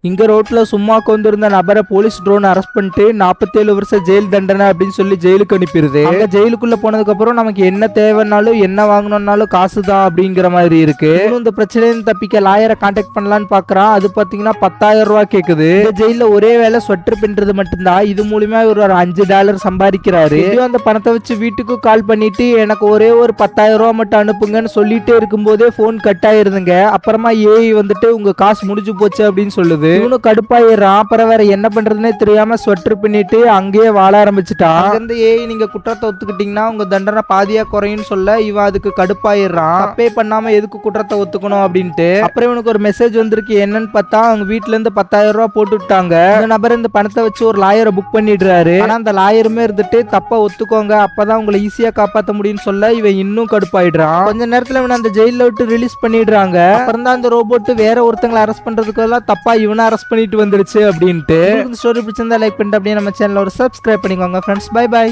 இங்க ரோட்ல சும்மா கொண்டிருந்த நபரை போலீஸ் ட்ரோன் அரெஸ்ட் பண்ணிட்டு 47 வருஷம் ஜெயில் தண்டனை அப்படின்னு சொல்லி ஜெயிலுக்கு அனுப்பிடுது. அங்க ஜெயிலுக்குள்ள போனதுக்கு அப்புறம் நமக்கு என்ன தேவைன்னாலும் என்ன வாங்கணும்னாலும் காசு தான் அப்படிங்கிற மாதிரி இருக்கு. இந்த பிரச்சனையை தப்பிக்க லாயரை கான்டாக்ட் பண்ணலான்னு பாக்குறான். அது பாத்தீங்கன்னா 10,000 ரூபாய் கேக்குது. ஜெயில ஒரே வேலை ஸ்வெட்டர் பின்றது மட்டும்தான். இது மூலியமா ஒரு $5 சம்பாதிக்கிறாரு. அந்த பணத்தை வச்சு வீட்டுக்கு கால் பண்ணிட்டு எனக்கு ஒரே ஒரு 10,000 ரூபாய் மட்டும் அனுப்புங்கன்னு சொல்லிட்டே இருக்கும் போதே போன் கட் ஆயிருதுங்க. அப்புறமா ஏஐ வந்துட்டு உங்க காசு முடிஞ்சு போச்சு அப்படின்னு சொல்லுது. இவனும் கடுப்பாயிடுறான். அப்புறம் வேற என்ன பண்றதுன்னே தெரியாம ஸ்வெட்டர் பண்ணிட்டு அங்கேயே வாழ ஆரம்பிச்சுட்டான். அங்கிருந்து ஏய் நீங்க குற்றத்தை ஒத்துக்கிட்டீங்கன்னா உங்க தண்டனை பாதியா குறையும் சொல்ல இவன் அதுக்கு கடுப்பாயிடுறான். தப்பே பண்ணாம எதுக்கு குற்றத்தை ஒத்துக்கணும் அப்படின்ட்டு. அப்புறம் இவனுக்கு ஒரு மெசேஜ் வந்திருக்கு. என்னன்னு பார்த்தா அவங்க வீட்டுல இருந்து 10,000 ரூபாய் போட்டு விட்டாங்க. இந்த நபர் இந்த பணத்தை வச்சு ஒரு லாயரை புக் பண்ணிடுறாரு. ஆனா அந்த லாயருமே இருந்துட்டு தப்பா ஒத்துக்கோங்க அப்பதான் உங்களை ஈஸியா காப்பாற்ற முடியும்னு சொல்ல இவன் இன்னும் கடுப்பாயிடுறான். கொஞ்ச நேரத்துல இவன் அந்த ஜெயில விட்டு ரிலீஸ் பண்ணிடுறாங்க. அப்புறம் தான் அந்த ரோபோட் வேற ஒருத்தங்களை அரெஸ்ட் பண்றதுக்கு எல்லாம் தப்பா இவனை அரெஸ்ட் பண்ணிட்டு வந்துருச்சு அப்படின்ட்டு. இந்த ஸ்டோரி பிடிச்சிருந்தா லைக் பண்ணிட்டு அப்படியே நம்ம சேனலை ஒரு சப்ஸ்கிரைப் பண்ணிக்கோங்க ஃப்ரெண்ட்ஸ். By by.